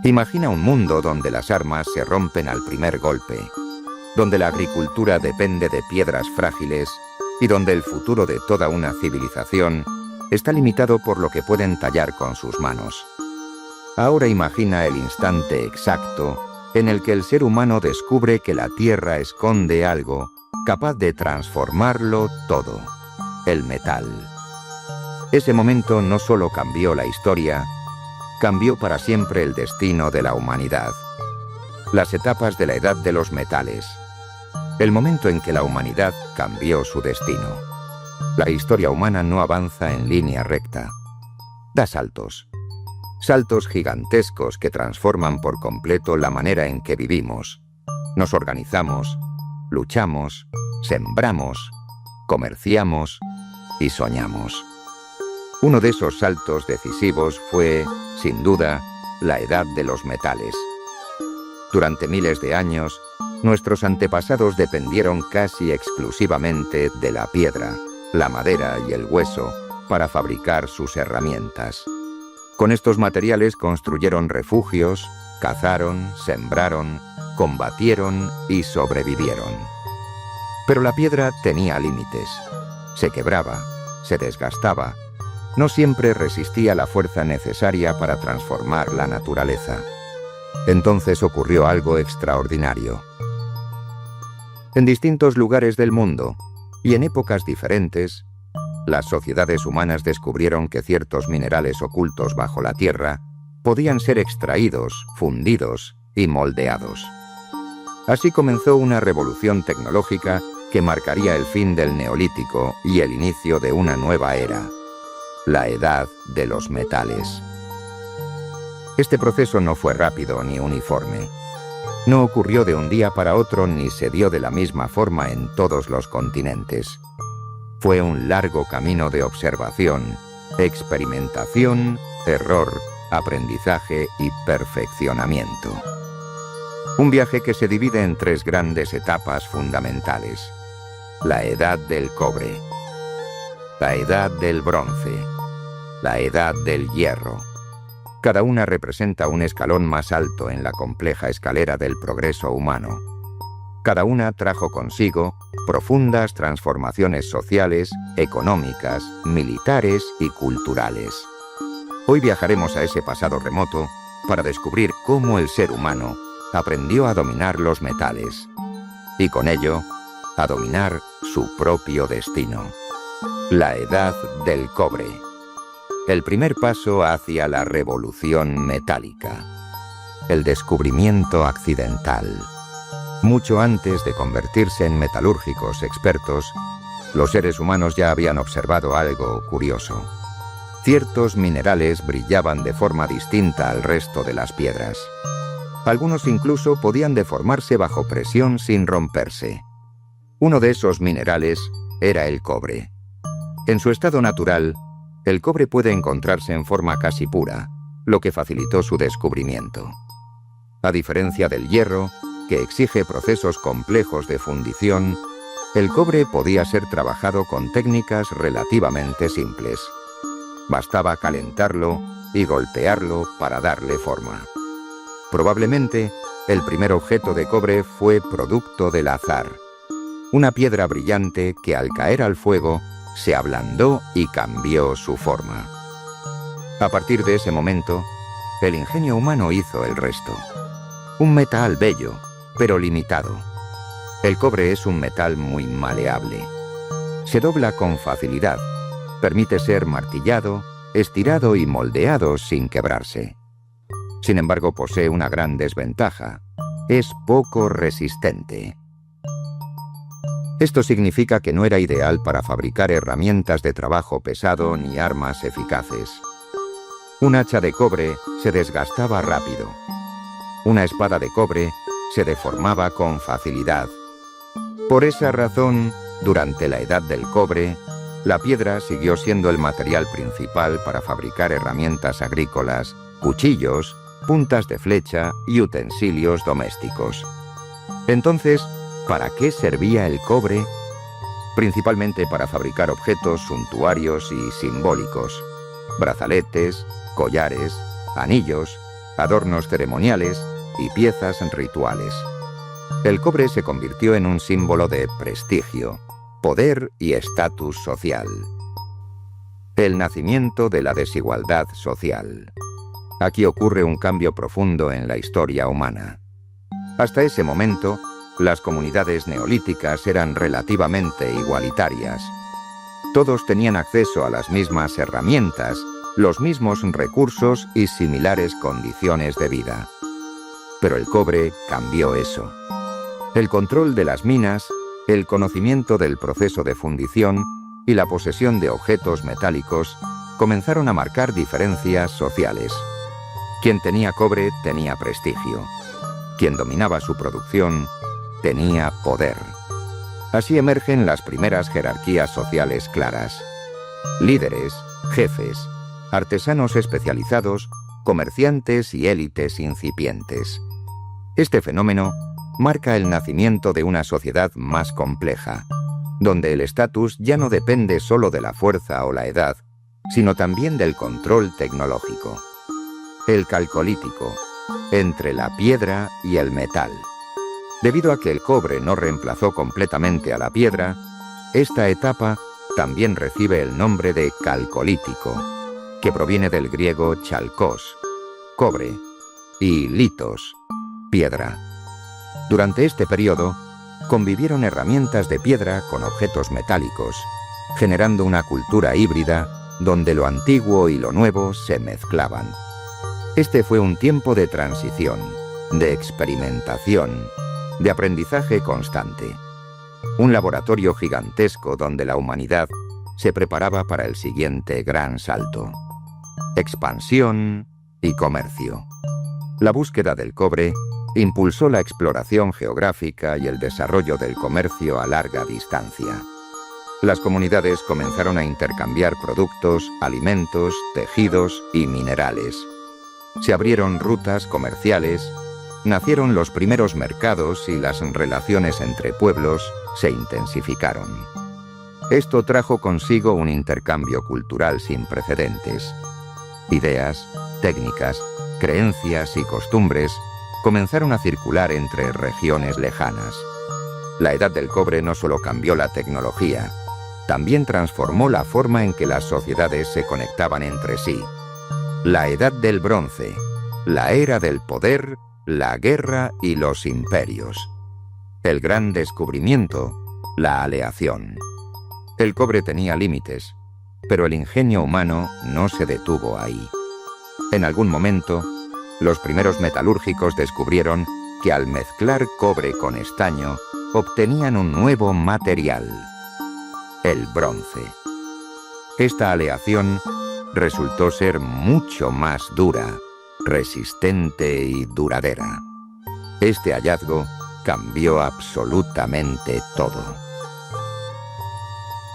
Imagina un mundo donde las armas se rompen al primer golpe, donde la agricultura depende de piedras frágiles y donde el futuro de toda una civilización está limitado por lo que pueden tallar con sus manos. Ahora imagina el instante exacto en el que el ser humano descubre que la Tierra esconde algo capaz de transformarlo todo, el metal. Ese momento no solo cambió la historia, cambió para siempre el destino de la humanidad. Las etapas de la edad de los metales. El momento en que la humanidad cambió su destino. La historia humana no avanza en línea recta. Da saltos. Saltos gigantescos que transforman por completo la manera en que vivimos. Nos organizamos, luchamos, sembramos, comerciamos y soñamos. Uno de esos saltos decisivos fue, sin duda, la edad de los metales. Durante miles de años, nuestros antepasados dependieron casi exclusivamente de la piedra, la madera y el hueso para fabricar sus herramientas. Con estos materiales construyeron refugios, cazaron, sembraron, combatieron y sobrevivieron. Pero la piedra tenía límites. Se quebraba, se desgastaba. No siempre resistía la fuerza necesaria para transformar la naturaleza. Entonces ocurrió algo extraordinario. En distintos lugares del mundo, y en épocas diferentes, las sociedades humanas descubrieron que ciertos minerales ocultos bajo la tierra podían ser extraídos, fundidos y moldeados. Así comenzó una revolución tecnológica que marcaría el fin del Neolítico y el inicio de una nueva era. La edad de los metales. Este proceso no fue rápido ni uniforme. No ocurrió de un día para otro ni se dio de la misma forma en todos los continentes. Fue un largo camino de observación, experimentación, error, aprendizaje y perfeccionamiento. Un viaje que se divide en tres grandes etapas fundamentales. La edad del cobre, la edad del bronce, la edad del hierro. Cada una representa un escalón más alto en la compleja escalera del progreso humano. Cada una trajo consigo profundas transformaciones sociales, económicas, militares y culturales. Hoy viajaremos a ese pasado remoto para descubrir cómo el ser humano aprendió a dominar los metales y con ello a dominar su propio destino. La edad del cobre. El primer paso hacia la revolución metálica. El descubrimiento accidental. Mucho antes de convertirse en metalúrgicos expertos, los seres humanos ya habían observado algo curioso. Ciertos minerales brillaban de forma distinta al resto de las piedras. Algunos incluso podían deformarse bajo presión sin romperse. Uno de esos minerales era el cobre. En su estado natural, el cobre puede encontrarse en forma casi pura, lo que facilitó su descubrimiento. A diferencia del hierro, que exige procesos complejos de fundición, el cobre podía ser trabajado con técnicas relativamente simples. Bastaba calentarlo y golpearlo para darle forma. Probablemente, el primer objeto de cobre fue producto del azar. Una piedra brillante que al caer al fuego se ablandó y cambió su forma. A partir de ese momento, el ingenio humano hizo el resto. Un metal bello, pero limitado. El cobre es un metal muy maleable. Se dobla con facilidad, permite ser martillado, estirado y moldeado sin quebrarse. Sin embargo, posee una gran desventaja. Es poco resistente. Esto significa que no era ideal para fabricar herramientas de trabajo pesado ni armas eficaces. Un hacha de cobre se desgastaba rápido. Una espada de cobre se deformaba con facilidad. Por esa razón, durante la edad del cobre, la piedra siguió siendo el material principal para fabricar herramientas agrícolas, cuchillos, puntas de flecha y utensilios domésticos. Entonces, ¿para qué servía el cobre? Principalmente para fabricar objetos suntuarios y simbólicos, brazaletes, collares, anillos adornos ceremoniales y piezas rituales. El cobre se convirtió en un símbolo de prestigio, poder y estatus social. El nacimiento de la desigualdad social. Aquí ocurre un cambio profundo en la historia humana. Hasta ese momento, las comunidades neolíticas eran relativamente igualitarias. Todos tenían acceso a las mismas herramientas, los mismos recursos y similares condiciones de vida. Pero el cobre cambió eso. El control de las minas, el conocimiento del proceso de fundición y la posesión de objetos metálicos comenzaron a marcar diferencias sociales. Quien tenía cobre tenía prestigio. Quien dominaba su producción tenía poder. Así emergen las primeras jerarquías sociales claras. Líderes, jefes, artesanos especializados, comerciantes y élites incipientes. Este fenómeno marca el nacimiento de una sociedad más compleja, donde el estatus ya no depende solo de la fuerza o la edad, sino también del control tecnológico. El calcolítico, entre la piedra y el metal. Debido a que el cobre no reemplazó completamente a la piedra, esta etapa también recibe el nombre de calcolítico, que proviene del griego chalkos, cobre, y litos, piedra. Durante este periodo, convivieron herramientas de piedra con objetos metálicos, generando una cultura híbrida donde lo antiguo y lo nuevo se mezclaban. Este fue un tiempo de transición, de experimentación, de aprendizaje constante. Un laboratorio gigantesco donde la humanidad se preparaba para el siguiente gran salto. Expansión y comercio. La búsqueda del cobre impulsó la exploración geográfica y el desarrollo del comercio a larga distancia. Las comunidades comenzaron a intercambiar productos, alimentos, tejidos y minerales. Se abrieron rutas comerciales, nacieron los primeros mercados y las relaciones entre pueblos se intensificaron. Esto trajo consigo un intercambio cultural sin precedentes. Ideas, técnicas, creencias y costumbres comenzaron a circular entre regiones lejanas. La edad del cobre no solo cambió la tecnología, también transformó la forma en que las sociedades se conectaban entre sí. La edad del bronce, la era del poder, la guerra y los imperios. El gran descubrimiento, la aleación. El cobre tenía límites, pero el ingenio humano no se detuvo ahí. En algún momento, los primeros metalúrgicos descubrieron que al mezclar cobre con estaño, obtenían un nuevo material, el bronce. Esta aleación resultó ser mucho más dura, resistente y duradera. Este hallazgo cambió absolutamente todo.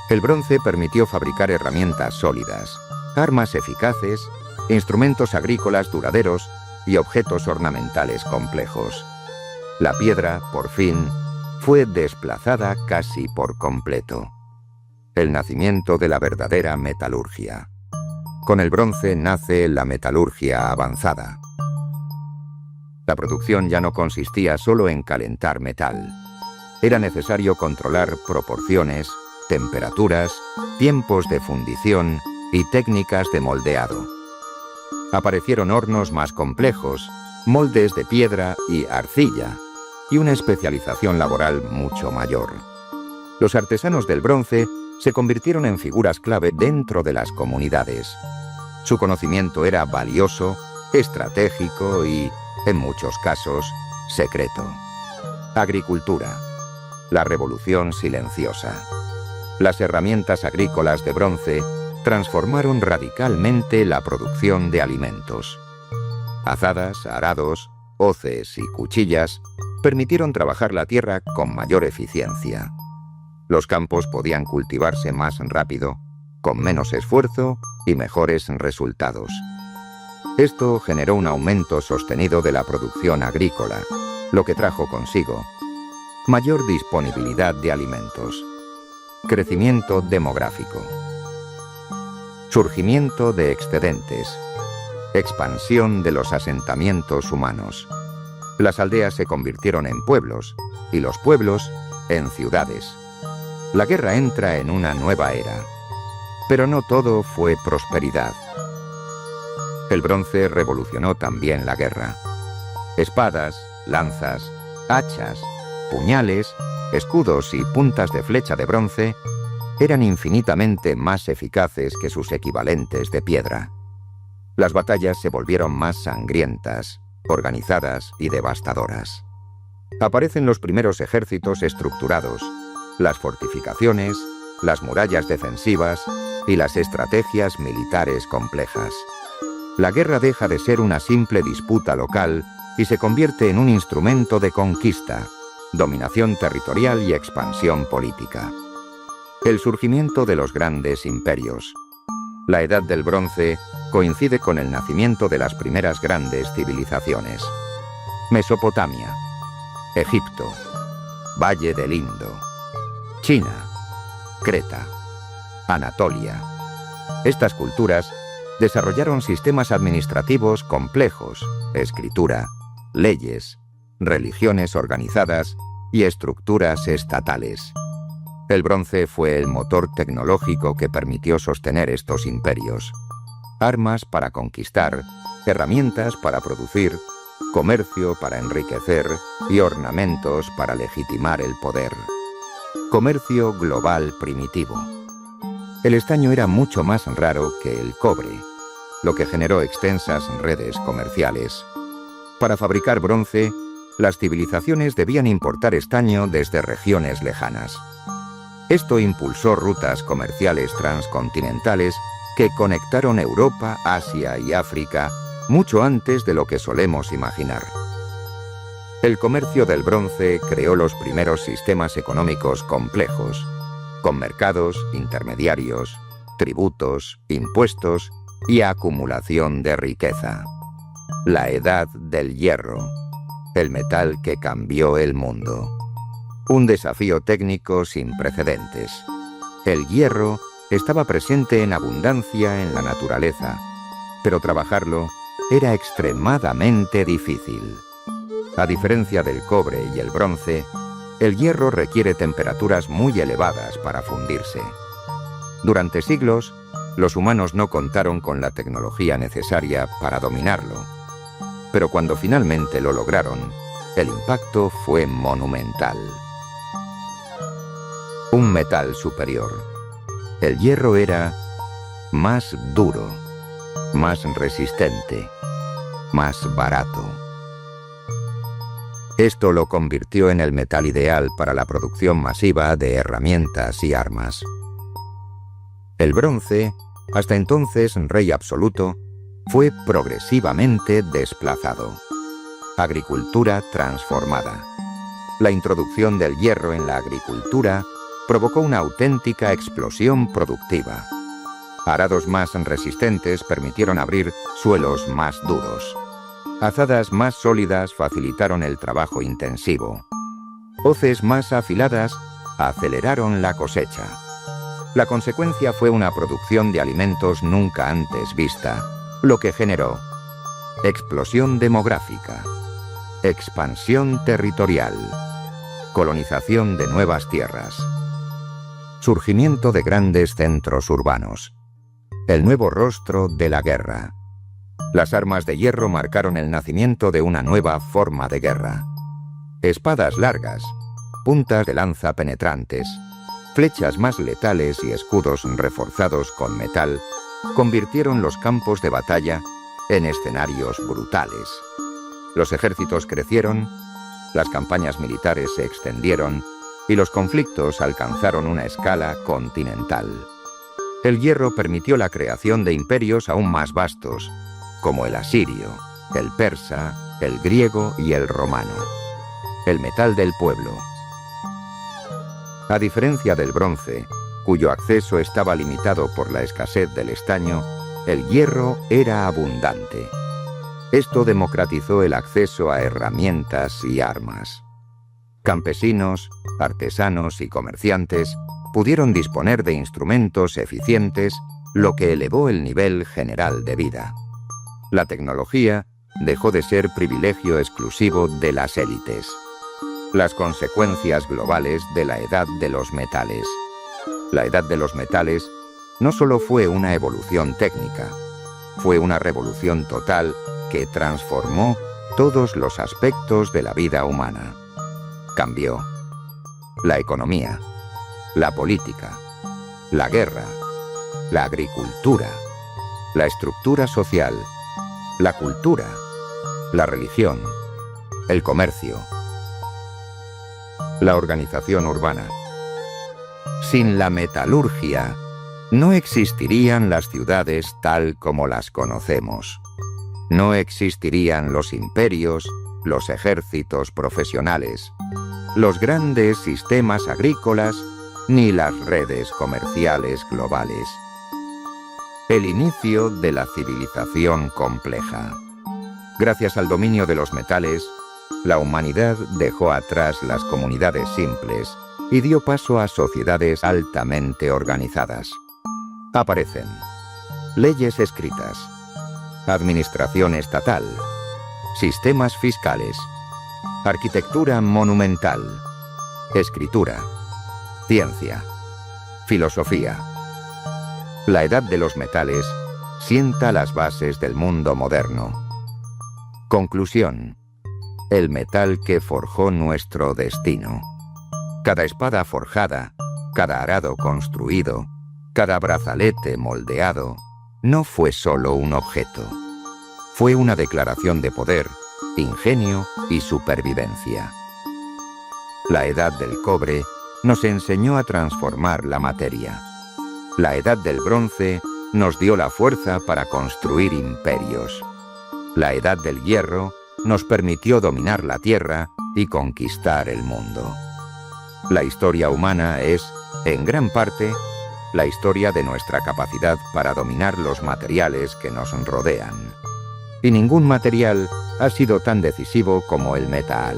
El bronce permitió fabricar herramientas sólidas, armas eficaces, instrumentos agrícolas duraderos y objetos ornamentales complejos. La piedra, por fin, fue desplazada casi por completo. El nacimiento de la verdadera metalurgia. Con el bronce nace la metalurgia avanzada. La producción ya no consistía solo en calentar metal. Era necesario controlar proporciones, temperaturas, tiempos de fundición y técnicas de moldeado. Aparecieron hornos más complejos, moldes de piedra y arcilla, y una especialización laboral mucho mayor. Los artesanos del bronce se convirtieron en figuras clave dentro de las comunidades. Su conocimiento era valioso, estratégico y, en muchos casos, secreto. Agricultura. La revolución silenciosa. Las herramientas agrícolas de bronce transformaron radicalmente la producción de alimentos. Azadas, arados, hoces y cuchillas permitieron trabajar la tierra con mayor eficiencia. Los campos podían cultivarse más rápido, con menos esfuerzo y mejores resultados. Esto generó un aumento sostenido de la producción agrícola, lo que trajo consigo mayor disponibilidad de alimentos, crecimiento demográfico, surgimiento de excedentes, Expansión de los asentamientos humanos. Las aldeas se convirtieron en pueblos y los pueblos en ciudades. La guerra entra en una nueva era. Pero no todo fue prosperidad. El bronce revolucionó también la guerra. Espadas, lanzas, hachas, puñales, escudos y puntas de flecha de bronce eran infinitamente más eficaces que sus equivalentes de piedra. Las batallas se volvieron más sangrientas, organizadas y devastadoras. Aparecen los primeros ejércitos estructurados, las fortificaciones, las murallas defensivas y las estrategias militares complejas. La guerra deja de ser una simple disputa local y se convierte en un instrumento de conquista, dominación territorial y expansión política. El surgimiento de los grandes imperios. La Edad del Bronce coincide con el nacimiento de las primeras grandes civilizaciones. Mesopotamia, Egipto, Valle del Indo, China, Creta, Anatolia. Estas culturas desarrollaron sistemas administrativos complejos, escritura, leyes, religiones organizadas y estructuras estatales. El bronce fue el motor tecnológico que permitió sostener estos imperios. Armas para conquistar, herramientas para producir, comercio para enriquecer y ornamentos para legitimar el poder. Comercio global primitivo. El estaño era mucho más raro que el cobre, lo que generó extensas redes comerciales. Para fabricar bronce, las civilizaciones debían importar estaño desde regiones lejanas. Esto impulsó rutas comerciales transcontinentales que conectaron Europa, Asia y África mucho antes de lo que solemos imaginar. El comercio del bronce creó los primeros sistemas económicos complejos, con mercados, intermediarios, tributos, impuestos y acumulación de riqueza. La Edad del Hierro, el metal que cambió el mundo. Un desafío técnico sin precedentes. El hierro estaba presente en abundancia en la naturaleza, pero trabajarlo era extremadamente difícil. A diferencia del cobre y el bronce, el hierro requiere temperaturas muy elevadas para fundirse. Durante siglos, los humanos no contaron con la tecnología necesaria para dominarlo. Pero cuando finalmente lo lograron, el impacto fue monumental. Un metal superior. El hierro era más duro, más resistente, más barato. Esto lo convirtió en el metal ideal para la producción masiva de herramientas y armas. El bronce, hasta entonces rey absoluto, fue progresivamente desplazado. Agricultura transformada. La introducción del hierro en la agricultura provocó una auténtica explosión productiva. Arados más resistentes permitieron abrir suelos más duros. Azadas más sólidas facilitaron el trabajo intensivo. Hoces más afiladas aceleraron la cosecha. La consecuencia fue una producción de alimentos nunca antes vista, lo que generó explosión demográfica, expansión territorial, colonización de nuevas tierras, surgimiento de grandes centros urbanos, el nuevo rostro de la guerra. Las armas de hierro marcaron el nacimiento de una nueva forma de guerra. Espadas largas, puntas de lanza penetrantes, flechas más letales y escudos reforzados con metal convirtieron los campos de batalla en escenarios brutales. Los ejércitos crecieron, las campañas militares se extendieron y los conflictos alcanzaron una escala continental. El hierro permitió la creación de imperios aún más vastos, como el asirio, el persa, el griego y el romano. El metal del pueblo. A diferencia del bronce, cuyo acceso estaba limitado por la escasez del estaño, el hierro era abundante. Esto democratizó el acceso a herramientas y armas. Campesinos, artesanos y comerciantes pudieron disponer de instrumentos eficientes, lo que elevó el nivel general de vida. La tecnología dejó de ser privilegio exclusivo de las élites. Las consecuencias globales de la edad de los metales. La edad de los metales no solo fue una evolución técnica, fue una revolución total que transformó todos los aspectos de la vida humana. Cambió la economía, la política, la guerra, la agricultura, la estructura social, la cultura, la religión, el comercio, la organización urbana. Sin la metalurgia, no existirían las ciudades tal como las conocemos. No existirían los imperios, los ejércitos profesionales, los grandes sistemas agrícolas, ni las redes comerciales globales. El inicio de la civilización compleja. Gracias al dominio de los metales, la humanidad dejó atrás las comunidades simples y dio paso a sociedades altamente organizadas. Aparecen leyes escritas, administración estatal, sistemas fiscales, arquitectura monumental, escritura, ciencia, filosofía. La edad de los metales sienta las bases del mundo moderno. Conclusión: el metal que forjó nuestro destino. Cada espada forjada, cada arado construido, cada brazalete moldeado, no fue solo un objeto. Fue una declaración de poder, ingenio y supervivencia. La edad del cobre nos enseñó a transformar la materia. La edad del bronce nos dio la fuerza para construir imperios. La edad del hierro nos permitió dominar la tierra y conquistar el mundo. La historia humana es, en gran parte, la historia de nuestra capacidad para dominar los materiales que nos rodean. Y ningún material ha sido tan decisivo como el metal.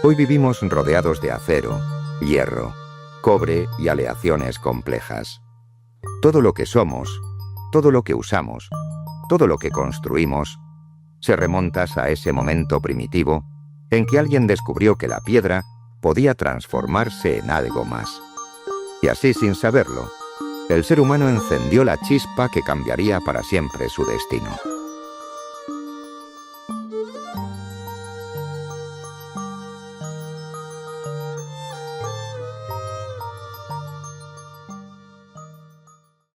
Hoy vivimos rodeados de acero, hierro, cobre y aleaciones complejas. Todo lo que somos, todo lo que usamos, todo lo que construimos, se remonta a ese momento primitivo en que alguien descubrió que la piedra podía transformarse en algo más. Y así, sin saberlo, el ser humano encendió la chispa que cambiaría para siempre su destino.